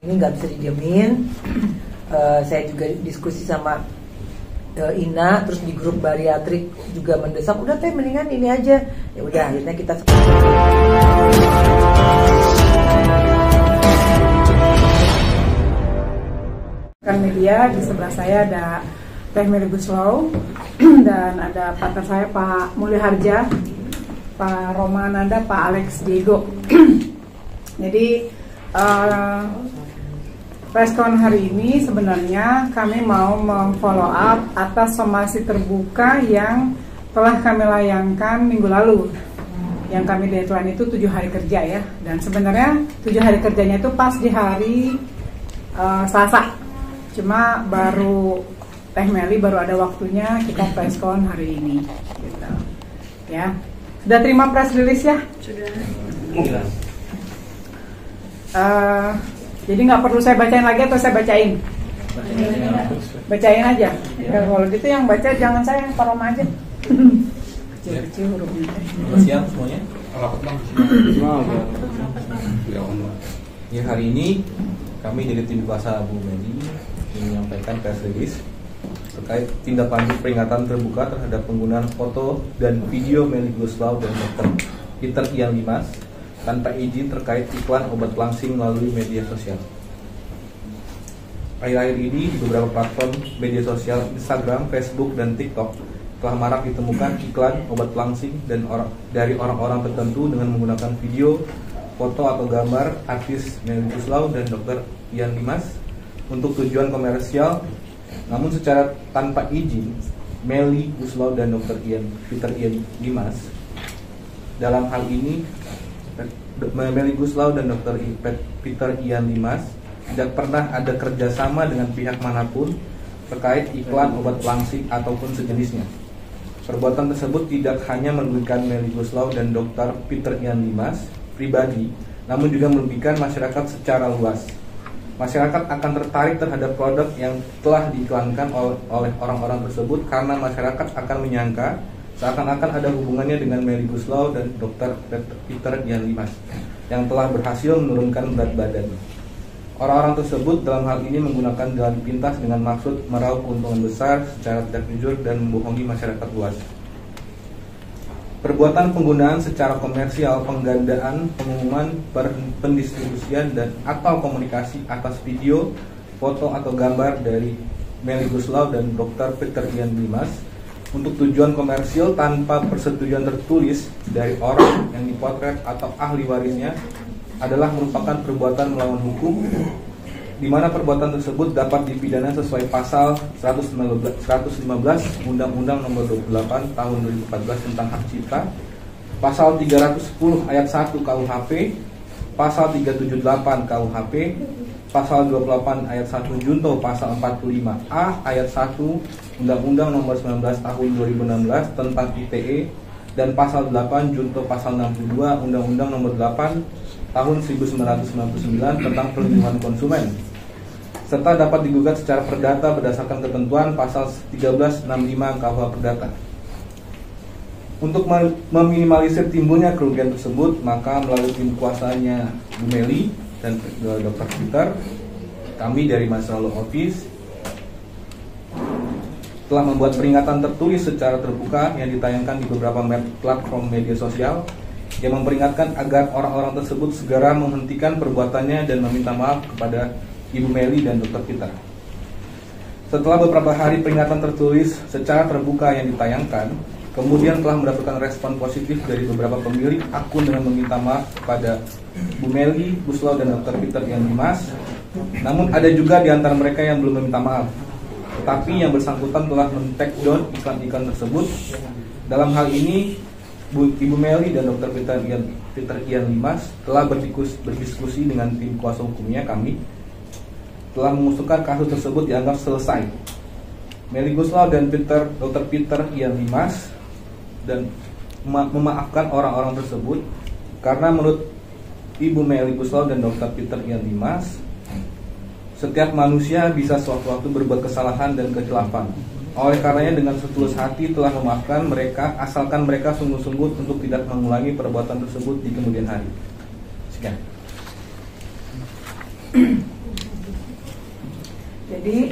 Ini nggak bisa dijamin. Saya juga diskusi sama Ina, terus di grup bariatrik juga mendesak, udah teh mendingan ini aja. Ya udah, akhirnya kita kan media. Di sebelah saya ada Teh Melly Guslau dan ada partner saya Pak Mulya Harja, Pak Romananda, Pak Alex Diego. Jadi preskon hari ini sebenarnya kami mau memfollow up atas somasi terbuka yang telah kami layangkan minggu lalu. Yang kami deadline itu 7 hari kerja ya. Dan sebenarnya 7 hari kerjanya itu pas di hari Selasa. Cuma baru Teh Melly baru ada waktunya kita preskon hari ini. Gitu. Ya. Sudah terima press release ya? Sudah. Jadi nggak perlu saya bacain lagi atau saya bacain? Bacain aja. Ya, kalau gitu yang baca jangan saya, yang Pak Roma aja. Kecil-kecil hurufnya. Siap semuanya? Ya, hari ini kami dari tim kuasa Bu Melly menyampaikan press release terkait tindak lanjut peringatan terbuka terhadap penggunaan foto dan video Melly Guslau dan Dr. Peter Ian Dimas tanpa izin terkait iklan obat langsing melalui media sosial. Akhir-akhir ini di beberapa platform media sosial Instagram, Facebook, dan TikTok telah marak ditemukan iklan obat langsing dan dari orang-orang tertentu dengan menggunakan video, foto atau gambar artis Melly Guslau dan Dr. Ian Dimas untuk tujuan komersial, namun secara tanpa izin. Melly Guslau dan Dr. Peter Ian Dimas dalam hal ini Melly Guslau dan Dr. Peter Ian Dimas tidak pernah ada kerjasama dengan pihak manapun terkait iklan obat langsing ataupun sejenisnya. Perbuatan tersebut tidak hanya merugikan Melly Guslau dan Dr. Peter Ian Dimas pribadi, namun juga merugikan masyarakat secara luas. Masyarakat akan tertarik terhadap produk yang telah diiklankan oleh orang-orang tersebut karena masyarakat akan menyangka seakan-akan ada hubungannya dengan Melly Guslau dan Dr. Peter Ian Dimas yang telah berhasil menurunkan berat badan. Orang-orang tersebut dalam hal ini menggunakan jalan pintas dengan maksud meraup keuntungan besar secara tidak jujur dan membohongi masyarakat luas. Perbuatan penggunaan secara komersial, penggandaan, pengumuman, pendistribusian dan atau komunikasi atas video, foto atau gambar dari Melly Guslau dan Dr. Peter Ian Dimas untuk tujuan komersil tanpa persetujuan tertulis dari orang yang dipotret atau ahli warisnya adalah merupakan perbuatan melawan hukum, di mana perbuatan tersebut dapat dipidana sesuai pasal 115 Undang-Undang Nomor 28 Tahun 2014 tentang Hak Cipta, pasal 310 ayat 1 KUHP, pasal 378 KUHP, pasal 28 ayat 1 junto pasal 45A ayat 1 Undang-Undang Nomor 19 Tahun 2016 tentang ITE, dan pasal 8 junto pasal 62 Undang-Undang Nomor 8 Tahun 1999 tentang perlindungan konsumen, serta dapat digugat secara perdata berdasarkan ketentuan pasal 1365 KUH Perdata. Untuk meminimalisir timbulnya kerugian tersebut, maka melalui tim kuasanya Bu Melly dan Dr. Peter, kami dari Master Law Office telah membuat peringatan tertulis secara terbuka yang ditayangkan di beberapa platform media sosial yang memperingatkan agar orang-orang tersebut segera menghentikan perbuatannya dan meminta maaf kepada Ibu Melly dan Dr. Peter. Setelah beberapa hari peringatan tertulis secara terbuka yang ditayangkan, kemudian telah mendapatkan respon positif dari beberapa pemilik akun dengan meminta maaf kepada Bu Melly Guslau dan Dr. Peter Ian Dimas. Namun ada juga di antara mereka yang belum meminta maaf, tetapi yang bersangkutan telah men-take down iklan-iklan tersebut. Dalam hal ini Ibu Melly dan Dr. Peter Ian Dimas telah berdiskusi dengan tim kuasa hukumnya. Kami telah mengusulkan kasus tersebut dianggap selesai. Melly Guslau dan Dr. Peter Ian Dimas dan memaafkan orang-orang tersebut karena menurut Ibu Melly Guslau dan Dr. Peter Ian Dimas, setiap manusia bisa sewaktu-waktu berbuat kesalahan dan kehilafan. Oleh karenanya dengan setulus hati telah memaafkan mereka, asalkan mereka sungguh-sungguh untuk tidak mengulangi perbuatan tersebut di kemudian hari. Sekian. Jadi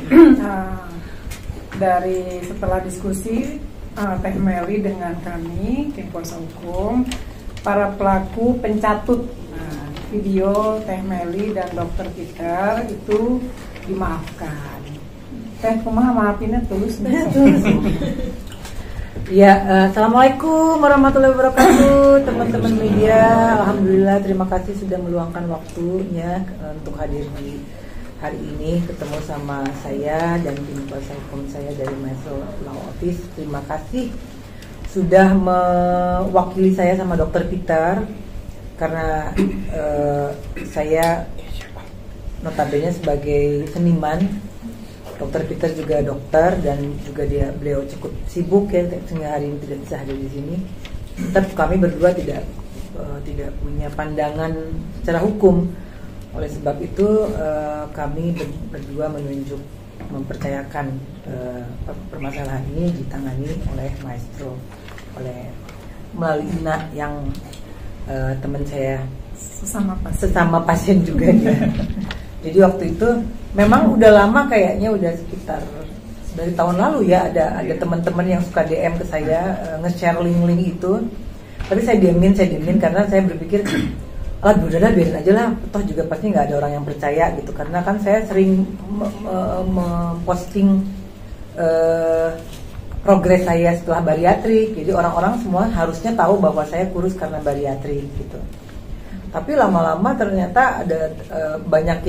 dari setelah diskusi Teh Meli dengan kami tim kuasa hukum, para pelaku pencatut video Teh Meli dan Dokter Peter itu dimaafkan. Teh kumaha maafinnya tulus. Ya, assalamualaikum warahmatullahi wabarakatuh, teman-teman media. Alhamdulillah, terima kasih sudah meluangkan waktunya untuk hadir di hari ini, ketemu sama saya dan tim kuasa hukum saya dari Maestro Law Office. Terima kasih sudah mewakili saya sama Dokter Peter, karena saya notabene sebagai seniman. Dokter Peter juga dokter dan juga beliau cukup sibuk ya, sehingga hari ini tidak bisa hadir di sini. Tetap kami berdua tidak punya pandangan secara hukum. Oleh sebab itu kami berdua mempercayakan permasalahan ini ditangani oleh Maestro, melalui Ina yang teman saya sesama pasien juga dia. Jadi waktu itu memang udah lama, kayaknya udah sekitar dari tahun lalu ya, ada teman-teman yang suka DM ke saya, nge-share link-link itu. Tapi saya diemin karena saya berpikir, udahlah biarin aja lah, toh juga pasti nggak ada orang yang percaya gitu. Karena kan saya sering memposting progres saya setelah bariatrik, jadi orang-orang semua harusnya tahu bahwa saya kurus karena bariatrik gitu. Tapi lama-lama ternyata ada banyak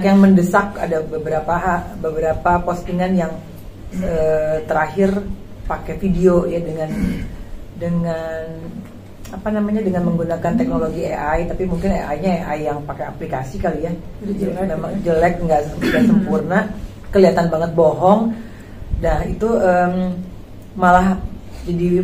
yang mendesak. Ada beberapa postingan yang terakhir pakai video ya, dengan menggunakan teknologi AI, tapi mungkin AI-nya AI yang pakai aplikasi kali ya. Memang jelek, nggak sempurna, kelihatan banget bohong. Nah itu malah jadi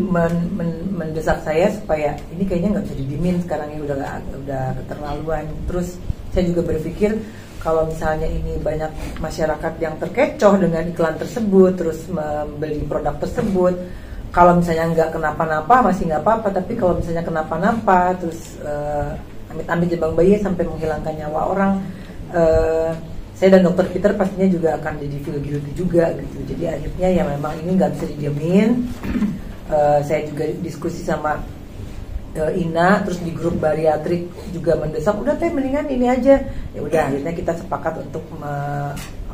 mendesak saya supaya ini kayaknya nggak bisa didiemin sekarang, ini udah keterlaluan. Terus saya juga berpikir, kalau misalnya ini banyak masyarakat yang terkecoh dengan iklan tersebut, terus membeli produk tersebut, kalau misalnya nggak kenapa-napa masih nggak apa-apa, tapi kalau misalnya kenapa-napa, terus amit-amit jebang bayi sampai menghilangkan nyawa orang, saya dan Dokter Peter pastinya juga akan jadi feel guilty juga gitu. Jadi akhirnya ya memang ini nggak bisa didiemin. Saya juga diskusi sama Ina, terus di grup bariatrik juga mendesak, udah Teh mendingan ini aja. Ya udah, akhirnya kita sepakat untuk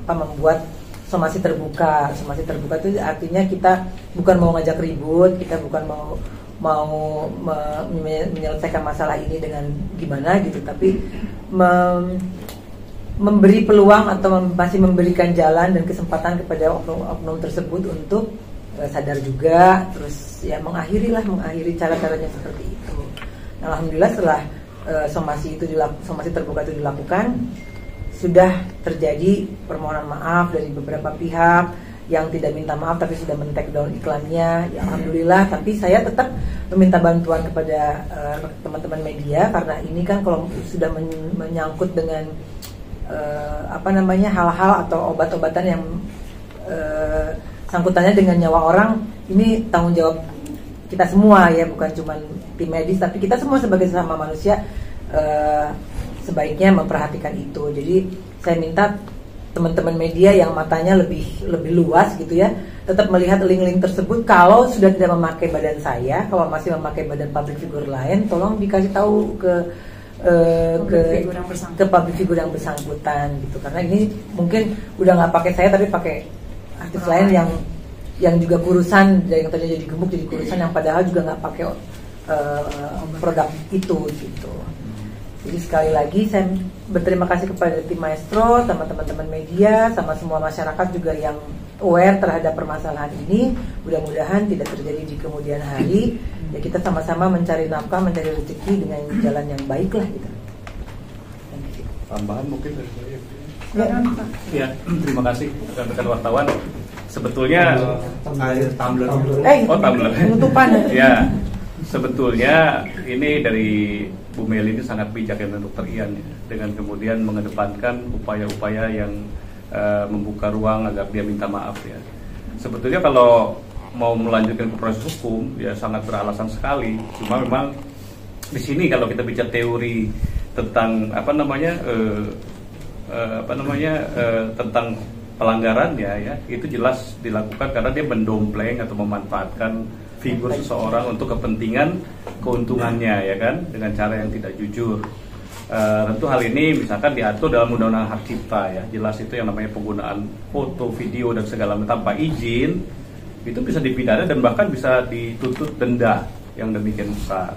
membuat somasi terbuka. Somasi terbuka itu artinya kita bukan mau ngajak ribut, kita bukan mau menyelesaikan masalah ini dengan gimana gitu, tapi memberi peluang atau masih memberikan jalan dan kesempatan kepada oknum tersebut untuk sadar juga, terus ya mengakhiri cara-caranya seperti itu. Nah, alhamdulillah setelah somasi terbuka itu dilakukan, sudah terjadi permohonan maaf dari beberapa pihak yang tidak minta maaf tapi sudah men-take down iklannya. Ya, alhamdulillah. Tapi saya tetap meminta bantuan kepada teman-teman media, karena ini kan kalau sudah menyangkut dengan hal-hal atau obat-obatan yang sangkutannya dengan nyawa orang, ini tanggung jawab kita semua ya, bukan cuma tim medis, tapi kita semua sebagai sesama manusia sebaiknya memperhatikan itu. Jadi saya minta teman-teman media yang matanya lebih luas gitu ya, tetap melihat link-link tersebut. Kalau sudah tidak memakai badan saya, kalau masih memakai badan public figure lain, tolong dikasih tahu ke public figure yang bersangkutan gitu. Karena ini mungkin udah nggak pakai saya, tapi pakai artis lain yang juga kurusan, yang tadinya jadi gemuk jadi kurusan, yang padahal juga nggak pakai produk itu gitu. Jadi sekali lagi saya berterima kasih kepada tim Maestro, sama teman-teman media, sama semua masyarakat juga yang aware terhadap permasalahan ini. Mudah-mudahan tidak terjadi di kemudian hari. Ya, kita sama-sama mencari nafkah, mencari rezeki dengan jalan yang baik lah gitu. Tambahan mungkin dari saya. Ya, terima kasih rekan-rekan wartawan. Sebetulnya tumbler. Tumbler. Penutupan. Ya, sebetulnya ini dari Bu Meli ini sangat bijak ya, Dr. Ian ya, dengan kemudian mengedepankan upaya-upaya yang membuka ruang agar dia minta maaf ya. Sebetulnya kalau mau melanjutkan ke proses hukum ya sangat beralasan sekali. Cuma memang di sini kalau kita bicara teori tentang tentang pelanggaran ya itu jelas dilakukan karena dia mendompleng atau memanfaatkan figur seseorang untuk kepentingan keuntungannya ya kan, dengan cara yang tidak jujur. Tentu hal ini misalkan diatur dalam undang-undang hak cipta ya, jelas itu yang namanya penggunaan foto, video dan segala macam tanpa izin itu bisa dipidana dan bahkan bisa dituntut denda yang demikian besar.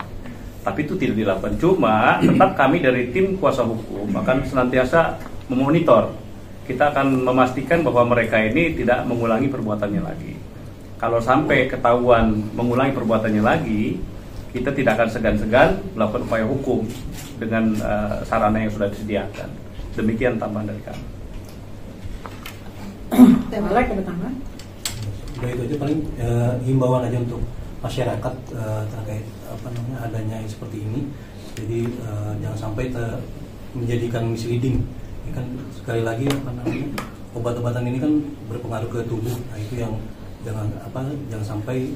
Tapi itu tidak dilakukan. Cuma tetap kami dari tim kuasa hukum akan senantiasa memonitor. Kita akan memastikan bahwa mereka ini tidak mengulangi perbuatannya lagi. Kalau sampai ketahuan mengulangi perbuatannya lagi, kita tidak akan segan-segan melakukan upaya hukum dengan sarana yang sudah disediakan. Demikian tambahan dari kami. Tembalek ada tambahan? Udah itu aja paling himbauan aja untuk masyarakat terkait adanya seperti ini. Jadi jangan sampai menjadikan misleading. Ini kan sekali lagi obat-obatan ini kan berpengaruh ke tubuh. Nah itu yang jangan sampai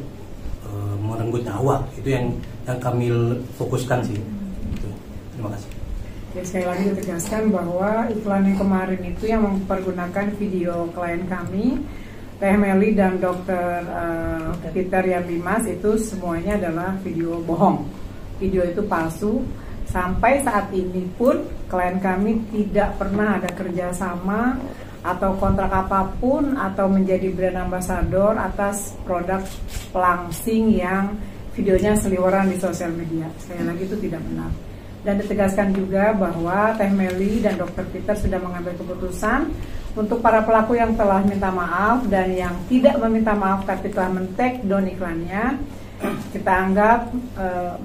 merenggut nyawa. Itu yang kami fokuskan sih. Gitu. Terima kasih. Ya, sekali lagi ditegaskan bahwa iklan yang kemarin itu yang mempergunakan video klien kami, Teh Meli dan Dr. Peter Yardimas, itu semuanya adalah video bohong. Video itu palsu. Sampai saat ini pun klien kami tidak pernah ada kerjasama atau kontrak apapun atau menjadi brand ambassador atas produk pelangsing yang videonya seliweran di sosial media. Sekali lagi itu tidak benar. Dan ditegaskan juga bahwa Teh Meli dan Dr. Peter sudah mengambil keputusan untuk para pelaku yang telah minta maaf dan yang tidak meminta maaf tapi telah men-take down iklannya, kita anggap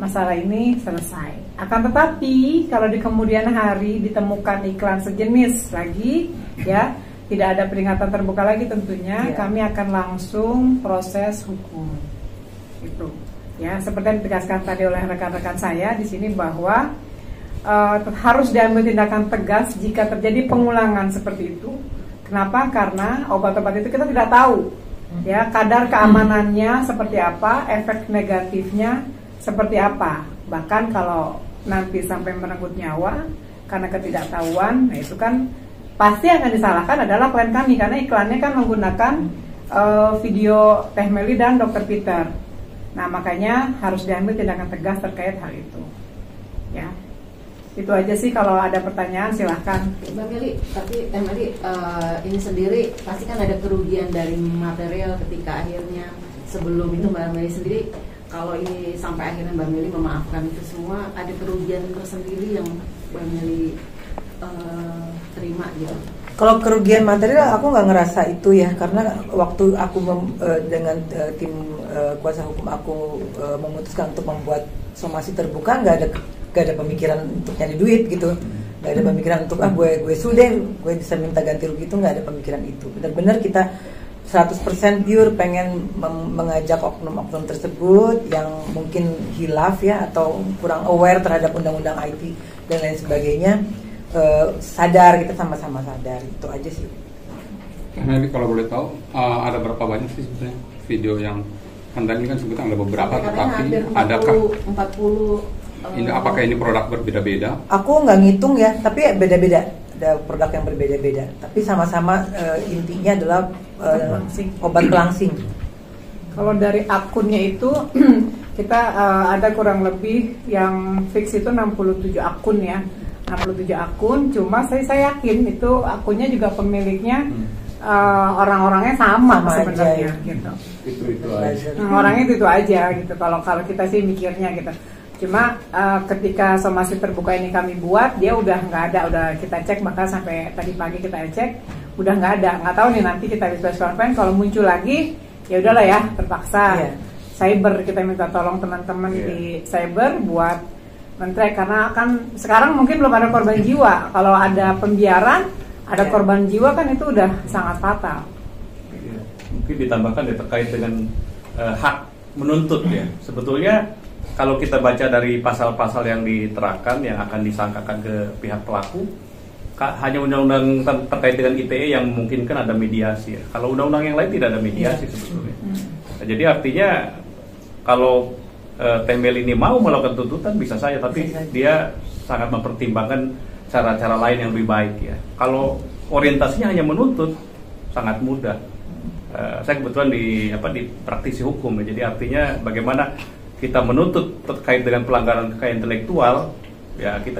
masalah ini selesai. Akan tetapi kalau di kemudian hari ditemukan iklan sejenis lagi, ya tidak ada peringatan terbuka lagi tentunya, kami akan langsung proses hukum. Itu, ya seperti yang ditegaskan tadi oleh rekan-rekan saya di sini bahwa harus diambil tindakan tegas jika terjadi pengulangan seperti itu. Kenapa? Karena obat-obat itu kita tidak tahu. Ya, kadar keamanannya seperti apa, efek negatifnya seperti apa. Bahkan kalau nanti sampai merenggut nyawa karena ketidaktahuan, nah itu kan pasti akan disalahkan adalah klien kami karena iklannya kan menggunakan video Teh Meli dan Dr. Peter. Nah, makanya harus diambil tindakan tegas terkait hal itu. Ya. Itu aja sih, kalau ada pertanyaan silahkan. Mbak Meli, tapi Teh Meli ini sendiri pasti kan ada kerugian dari material ketika akhirnya sebelum itu Mbak Meli sendiri, kalau ini sampai akhirnya Mbak Meli memaafkan itu semua, ada kerugian tersendiri yang Mbak Meli terima gitu. Kalau kerugian material aku nggak ngerasa itu ya, karena waktu aku dengan tim kuasa hukum aku memutuskan untuk membuat somasi terbuka, nggak ada pemikiran untuk nyari duit gitu, nggak ada pemikiran untuk gue sudah gue bisa minta ganti rugi, itu nggak ada pemikiran itu. Benar-benar kita 100% pure pengen mengajak oknum-oknum tersebut yang mungkin hilaf ya atau kurang aware terhadap undang-undang IT dan lain sebagainya, sadar, kita sama-sama sadar, itu aja sih. Nah, ini kalau boleh tahu ada berapa banyak sih sebenarnya video yang tadi kan sebutkan ada beberapa, tetapi adakah 40 ini apakah ini produk berbeda-beda? Aku nggak ngitung ya, tapi beda-beda. Ada produk yang berbeda-beda, tapi sama-sama intinya adalah obat pelangsing. Kalau dari akunnya itu kita ada kurang lebih yang fix itu 67 akun ya, 67 akun. Cuma saya yakin itu akunnya juga pemiliknya orang-orangnya sama sebenarnya gitu. Itu aja. Orangnya itu aja gitu. Kalau kita sih mikirnya gitu. Cuma ketika somasi terbuka ini kami buat, dia udah nggak ada, udah kita cek, bahkan sampai tadi pagi kita cek udah nggak ada. Nggak tahu nih nanti kita di press conference kalau muncul lagi, ya udahlah ya, terpaksa. Cyber, kita minta tolong teman-teman di cyber buat men-track, karena kan sekarang mungkin belum ada korban jiwa. Kalau ada pembiaran, ada korban jiwa kan itu udah sangat fatal. Mungkin ditambahkan ya terkait dengan hak menuntut ya. Sebetulnya kalau kita baca dari pasal-pasal yang diterapkan yang akan disangkakan ke pihak pelaku, hanya undang-undang terkait dengan ITE yang memungkinkan ada mediasi ya. Kalau undang-undang yang lain tidak ada mediasi sebetulnya. Nah, jadi artinya kalau Teh Meli ini mau melakukan tuntutan bisa saja, tapi dia sangat mempertimbangkan cara-cara lain yang lebih baik ya. Kalau orientasinya hanya menuntut, sangat mudah. Saya kebetulan di praktisi hukum ya, jadi artinya bagaimana kita menuntut terkait dengan pelanggaran kekayaan intelektual, ya kita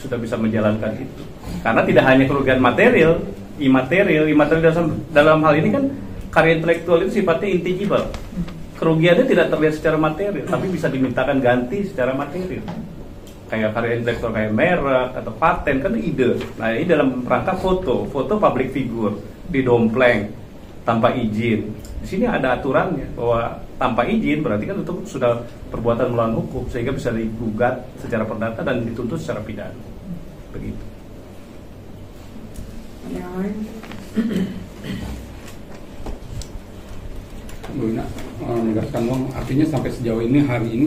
sudah bisa menjalankan itu. Karena tidak hanya kerugian material, imaterial dalam hal ini kan karya intelektual itu sifatnya intangible. Kerugiannya tidak terlihat secara material, tapi bisa dimintakan ganti secara material. Kayak karya intelektual kayak merek atau paten kan ide. Nah ini dalam rangka foto public figure didompleng tanpa izin. Di sini ada aturannya bahwa tanpa izin berarti kan itu sudah perbuatan melawan hukum, sehingga bisa digugat secara perdata dan dituntut secara pidana. Begitu. Yang lain? Bu Ina, menegaskan uang artinya sampai sejauh ini hari ini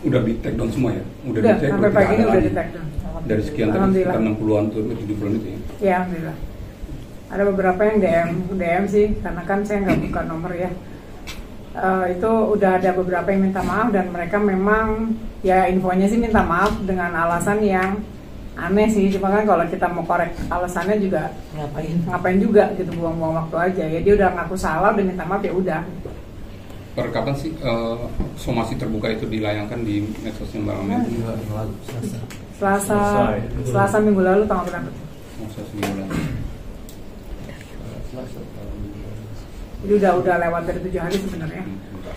udah di take down semua ya? Udah di take, sampai pagi ini udah di take down. Dari sekian tadi sekitar 60-an tuh 70-an itu ya? Ya, alhamdulillah. Ada beberapa yang DM sih, karena kan saya nggak buka nomor ya. Itu udah ada beberapa yang minta maaf dan mereka memang ya infonya sih minta maaf dengan alasan yang aneh sih. Cuma kan kalau kita mau korek alasannya juga ngapain juga gitu, buang-buang waktu aja. Ya dia udah ngaku salah, udah minta maaf ya udah. Per kapan sih somasi terbuka itu dilayangkan di medsosnya Mbak Amel? Selasa minggu lalu tanggal berapa? Selasa minggu lalu. Jadi udah lewat dari 7 hari sebenarnya.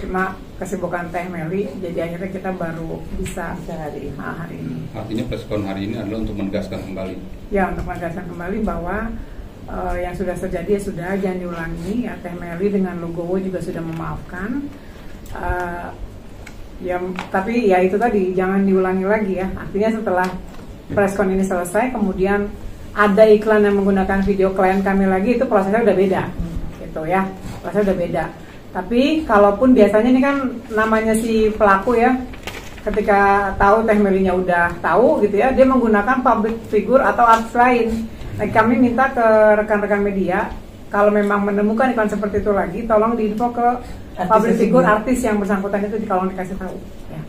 Cuma kesibukan Teh Meli, jadi akhirnya kita baru bisa hari ini. Artinya preskon hari ini adalah untuk menegaskan kembali. Ya, untuk menegaskan kembali bahwa yang sudah terjadi ya sudah, jangan diulangi. Ya, Teh Meli dengan Logowo juga sudah memaafkan. Ya, tapi ya itu tadi jangan diulangi lagi ya. Artinya setelah preskon ini selesai, kemudian ada iklan yang menggunakan video klien kami lagi, itu prosesnya udah beda, gitu ya. Prosesnya udah beda. Tapi kalaupun biasanya ini kan namanya si pelaku ya, ketika tahu Teh Melinya udah tahu gitu ya, dia menggunakan public figure atau artis lain. Nah, kami minta ke rekan-rekan media, kalau memang menemukan iklan seperti itu lagi, tolong diinfo ke public figure artis yang bersangkutan itu, kalau dikasih tahu. Ya.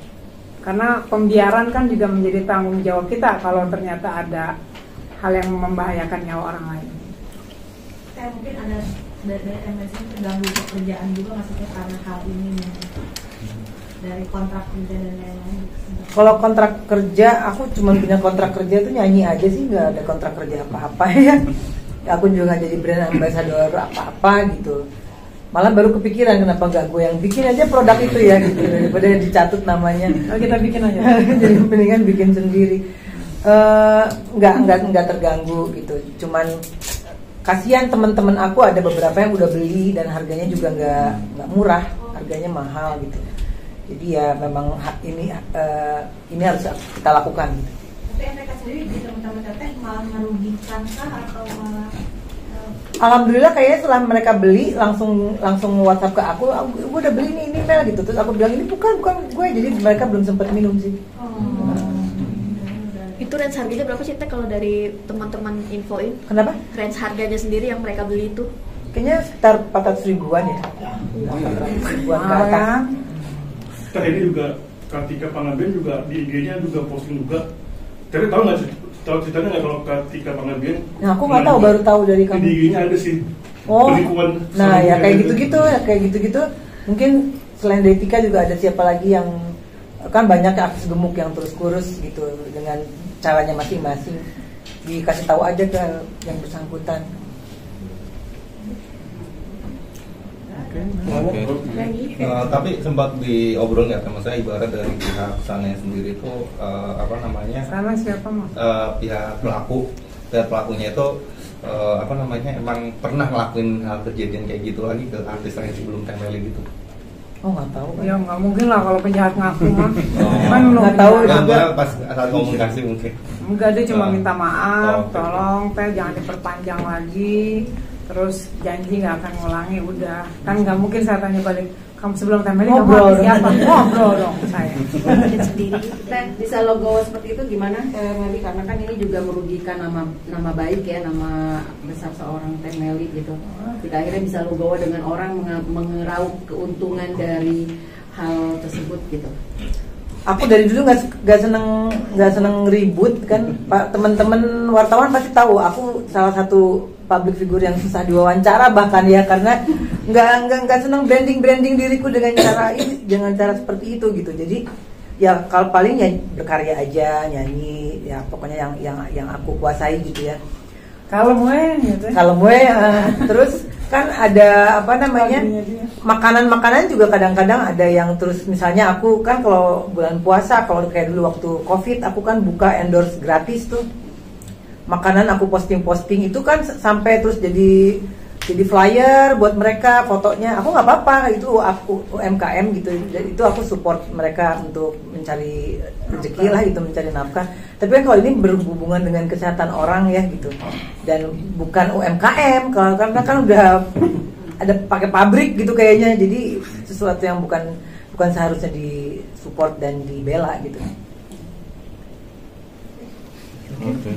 Karena pembiaran kan juga menjadi tanggung jawab kita kalau ternyata ada hal yang membahayakan nyawa orang lain. Mungkin ada dari MSN terganggu pekerjaan juga maksudnya karena hal ini dari kontrak kerja dan lain-lain. Kalau kontrak kerja, aku cuma punya kontrak kerja itu nyanyi aja sih, nggak ada kontrak kerja apa-apa ya. Aku juga nggak jadi brand ambassador apa-apa gitu. Malah baru kepikiran kenapa nggak gue yang bikin aja produk itu ya gitu, daripada dicatut namanya. Oh, kita bikin aja. Jadi mendingan bikin sendiri. Nggak terganggu gitu. Cuman kasihan teman-teman aku, ada beberapa yang udah beli dan harganya juga nggak murah, harganya mahal gitu. Jadi ya memang ini harus kita lakukan gitu. Tapi mereka sendiri di teman-teman Teteh malah merugikan kah atau malah? Alhamdulillah kayaknya setelah mereka beli langsung WhatsApp ke aku udah beli ini Mel gitu. Terus aku bilang ini bukan gue, jadi mereka belum sempat minum sih. Itu range harganya berapa sih Teh kalau dari teman-teman infoin? Kenapa? Range harganya sendiri yang mereka beli itu? Kayaknya sekitar 400 ribuan ya. 400 ribuan ke atas. Teh ini juga Kartika Panggabean juga di IG-nya juga posting juga. Teh tahu nggak sih? Tahu ceritanya nggak kalau Kartika Panggabean? Nah, aku nggak tahu, baru tahu dari kamu. Di IG-nya ada sih. Oh. Nah ya kayak gitu-gitu. Mungkin selain dari Tika juga ada siapa lagi yang kan banyak artis gemuk yang terus kurus gitu dengan caranya masing-masing. Dikasih tahu aja ke yang bersangkutan. Tapi sempat diobrol nggak sama saya, ibarat dari pihak sana sendiri itu Sana siapa mas? Pihak pelakunya itu emang pernah ngelakuin hal kejadian kayak gitu lagi ke artis lain sebelum Teh Meli gitu? Oh nggak tahu. Ya nggak mungkin lah kalau penjahat ngaku mah. Kan nggak tahu juga. Pas saat komunikasi mungkin. Enggak, dia cuma minta maaf, tolong Teh jangan diperpanjang lagi. Terus janji nggak akan ngulangi, udah. Kan nggak mungkin saya tanya balik, kamu sebelum Teh Meli kamu habis siapa? Ngobrol dong saya. Teh, bisa logo seperti itu gimana Teh Meli? Karena kan ini juga merugikan nama baik ya, nama besar seorang Teh Meli gitu. Kita akhirnya bisa logo dengan orang mengeraup keuntungan dari hal tersebut gitu. aku dari dulu nggak seneng ribut kan. Pak, teman-teman wartawan pasti tahu aku salah satu public figure yang susah diwawancara bahkan ya, karena nggak seneng branding diriku dengan cara seperti itu gitu. Jadi ya kalau paling ya berkarya aja, nyanyi ya, pokoknya yang aku kuasai gitu ya. Kalau gitu. Terus kan ada apa namanya, makanan juga kadang-kadang ada yang terus, misalnya aku kan kalau bulan puasa, kalau kayak dulu waktu COVID aku kan buka endorse gratis tuh makanan, aku posting itu kan sampai terus jadi flyer buat mereka, fotonya aku nggak apa-apa, itu aku UMKM gitu, itu aku support mereka untuk mencari rezeki lah gitu, mencari nafkah. Tapi kan kalau ini berhubungan dengan kesehatan orang ya gitu, dan bukan UMKM, karena kan udah ada pakai pabrik gitu kayaknya, jadi sesuatu yang bukan seharusnya disupport dan dibela gitu. Oke,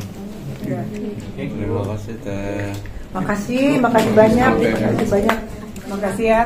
terima kasih Teh. Makasih banyak. Makasih ya.